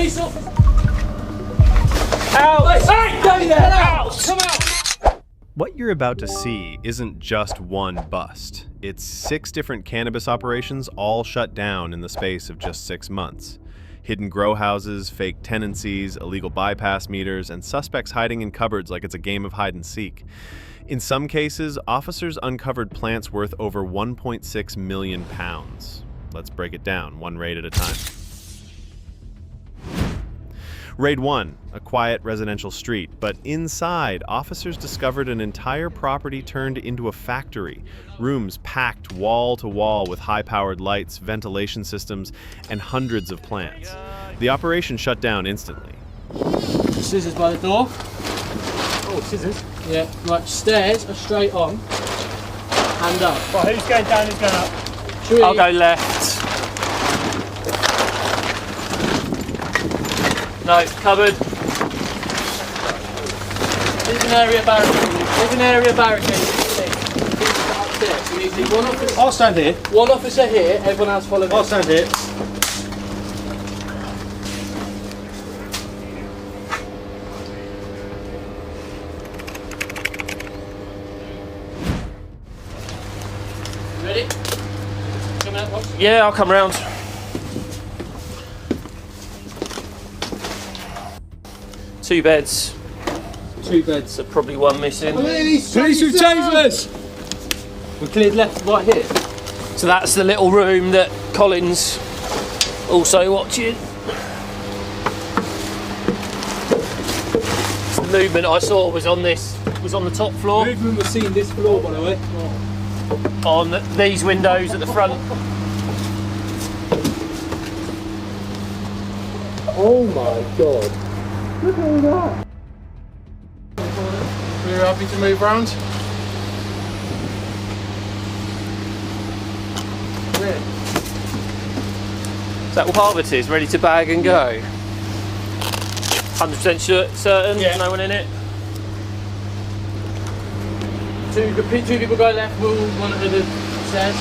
Police officer! Out! Hey! Go there! Out! Come out! What you're about to see isn't just one bust. It's 6 different cannabis operations all shut down in the space of just 6 months. Hidden grow houses, fake tenancies, illegal bypass meters, and suspects hiding in cupboards like it's a game of hide and seek. In some cases, officers uncovered plants worth over 1.6 million pounds. Let's break it down, one raid at a time. Raid 1, a quiet residential street, but inside, officers discovered an entire property turned into a factory. Rooms packed wall to wall with high-powered lights, ventilation systems, and hundreds of plants. The operation shut down instantly. Scissors by the door. Oh, scissors? Yeah, right, stairs are straight on. Hand up. Right, who's going down, who's going up? I'll go left. No, cupboard. There's an area barricade. There's an area barricade. Upstairs. You need one officer. I'll stand here. One officer here, everyone else follow me. I'll stand here. Ready? Come out, watch. Yeah, I'll come round. Two beds. Two beds. So probably one missing. Police with tasers! We cleared left, right here. So that's the little room that Colin's also watching. The movement I saw was on the top floor. Movement was seen this floor, by the way. On these windows at the front. Oh my god. Look at all that. We're happy to move round. Where? Is that all Harvard's ready to bag and go? 100% certain? Yeah. No one in it? Two people go left, we'll monitor the stairs.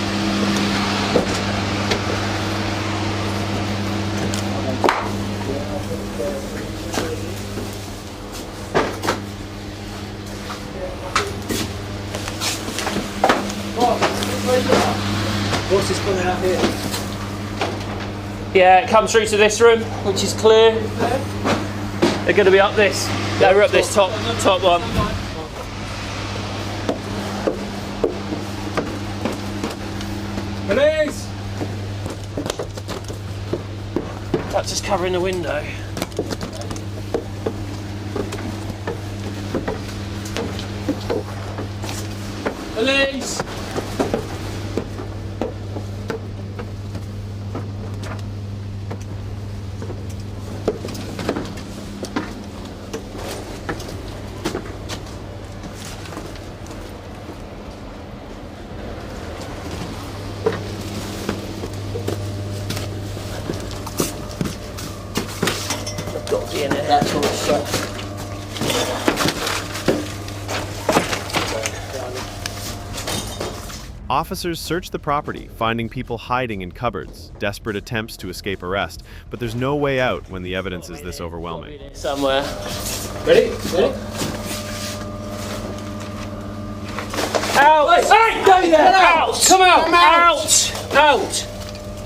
What's this coming out here? Yeah, it comes through to this room, which is clear. They're going to be up this. Yeah, we're up this top one. Police! That's just covering the window. Police! Got to be in it. That's all shut. Officers search the property, finding people hiding in cupboards, desperate attempts to escape arrest, but there's no way out when the evidence is this overwhelming. Somewhere. Ready? Ready? Out! Hey! Go there! Out! Come out! Out! Out!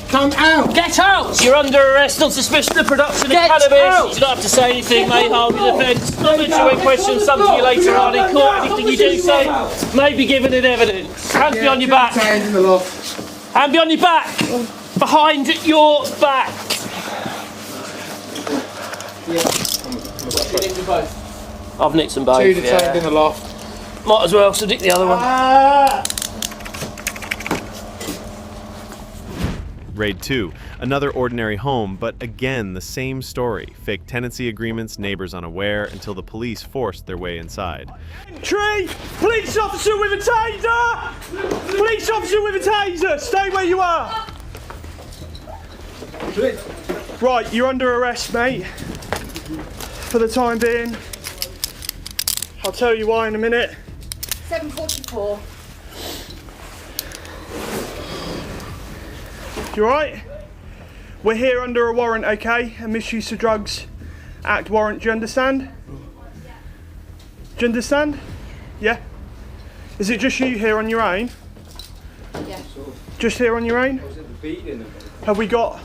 Come out! Get out! You're under arrest on suspicion of production of Get cannabis. out! You don't have to say anything, may harm your defence. Comments when questions, some to you later on in court. Anything you do say may be given in evidence. Hands behind your back. Hands in the loft. Hand behind your back. Behind your back. You nicked them both. I've nicked them both. Two detained in the loft. Might as well, so nick the other one. Raid 2, another ordinary home, but again the same story. Fake tenancy agreements, neighbors unaware, until the police forced their way inside. Tree! Police officer with a taser! Police officer with a taser! Stay where you are! Right, you're under arrest, mate. For the time being. I'll tell you why in a minute. 7:44. You alright? We're here under a warrant, okay? A Misuse of Drugs Act warrant, do you understand? Do you understand? Yeah? Is it just you here on your own? Yeah. Just here on your own? Have we got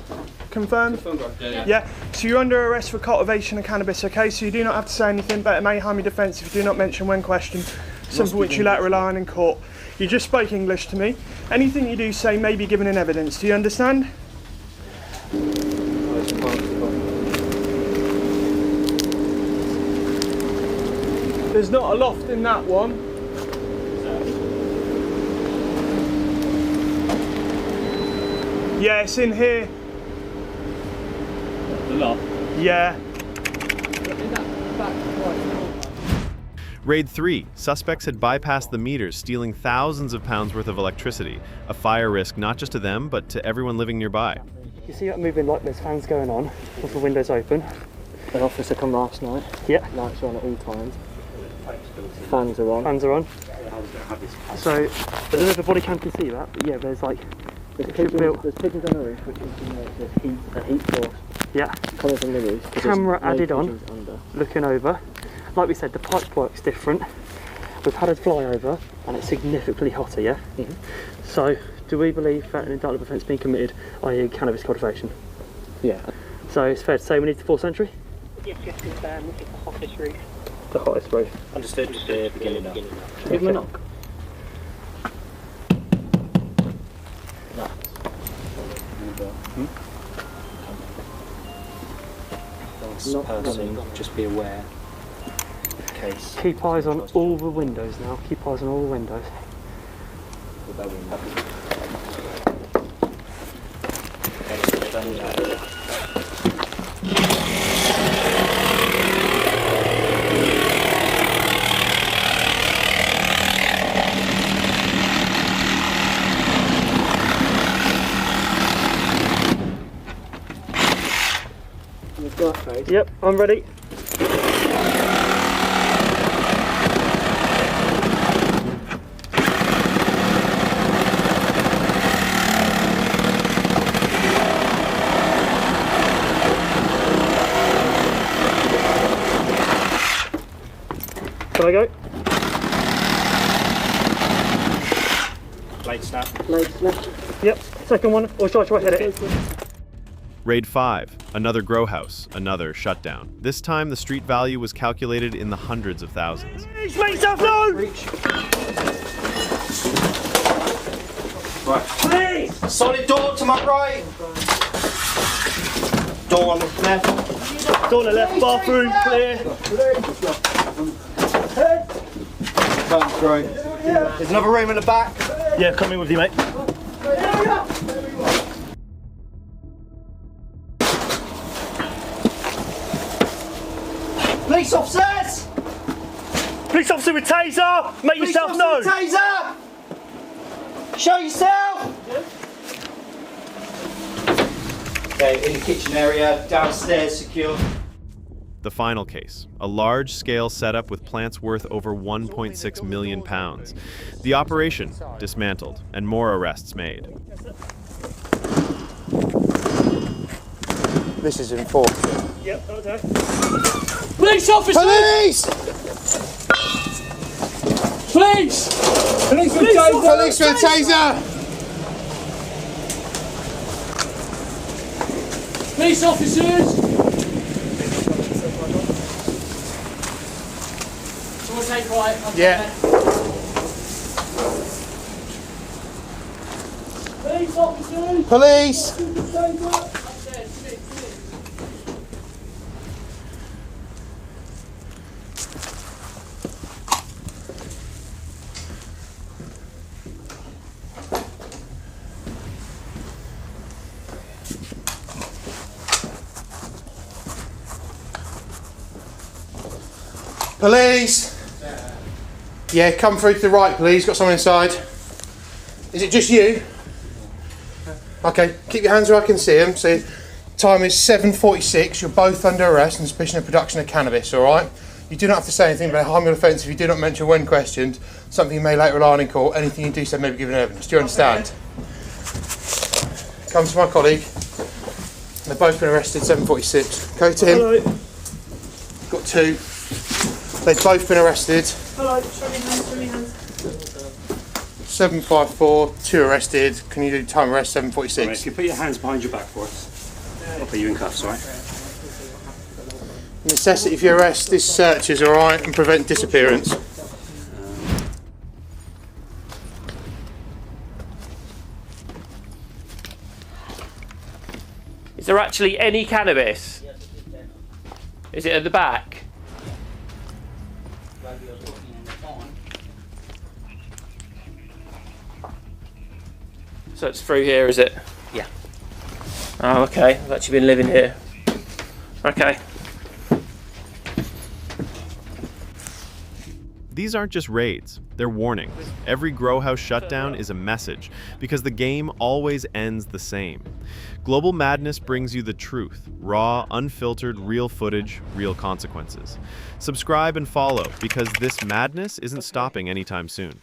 confirmed? Yeah. So you're under arrest for cultivation of cannabis, okay? So you do not have to say anything, but it may harm your defence if you do not mention when questioned, something which you later rely on in court. You just spoke English to me. Anything you do say may be given in evidence. Do you understand? There's not a loft in that one. Yeah, it's in here. The lot. Yeah. Raid 3. Suspects had bypassed the meters, stealing thousands of pounds worth of electricity. A fire risk not just to them, but to everyone living nearby. You see that moving like there's fans going on, with the windows open. An officer come last night. Yeah. Lights are on at all times. Fans are on. Fans are on. So, I don't know if the body cam can see that, but yeah, there's like... There's pigeons on the roof, which is a heat source. Yeah. Coming from the roof. Camera added on, looking over. Like we said, the pipe work's different. We've had a flyover, and it's significantly hotter, yeah? Mm-hmm. So, do we believe that an indictable offence being committed, i.e. cannabis cultivation? Yeah. So it's fair to say we need the forced entry? Yes, it's the hottest roof. The hottest roof. Understood. Beginning now. Give him a knock. Person, just be aware. In case. Keep eyes on all the windows now. Keep eyes on all the windows. Yep, I'm ready. Can I go? Late snap. Late snap. Yep, second one, or should I try to hit it? Raid 5. Another grow house, another shutdown. This time the street value was calculated in the hundreds of thousands. Make yourself known! Right. Please! Solid door to my right. Door on the left. Door on the left, bathroom, clear. That's great. There's another room in the back. Yeah, coming with you, mate. Police officers! Police officer with taser! Make yourself known! Taser! Show yourself! Okay, in the kitchen area, downstairs, secure. The final case, a large-scale setup with plants worth over 1.6 million pounds. The operation dismantled and more arrests made. This is enforced. Yep, okay. Police officer! Police! Police! Police with taser! Police with taser! Police officers! Someone take quiet. Yeah. Police officers! Police! Police! Yeah, come through to the right, please. Got someone inside. Is it just you? Okay, keep your hands where I can see them. So, time is 7:46. You're both under arrest on suspicion of production of cannabis, alright? You do not have to say anything about harm or offence if you do not mention when questioned. Something you may later rely on in court. Anything you do say may be given evidence. Do you understand? Come to my colleague. They've both been arrested, 7:46. Okay, Tim? Hello. Got 2. They've both been arrested. Hello, show me hands, show me hands. 754, 2 arrested. Can you do time arrest, 7:46? Right, can you put your hands behind your back for us? I'll put you in cuffs, alright? Necessity for your arrest, this search is alright and prevent disappearance. Is there actually any cannabis? Is it at the back? So it's through here, is it? Yeah. Oh, okay. I've actually been living here. Okay. These aren't just raids, they're warnings. Every grow house shutdown is a message, because the game always ends the same. Global Madness brings you the truth, raw, unfiltered, real footage, real consequences. Subscribe and follow, because this madness isn't stopping anytime soon.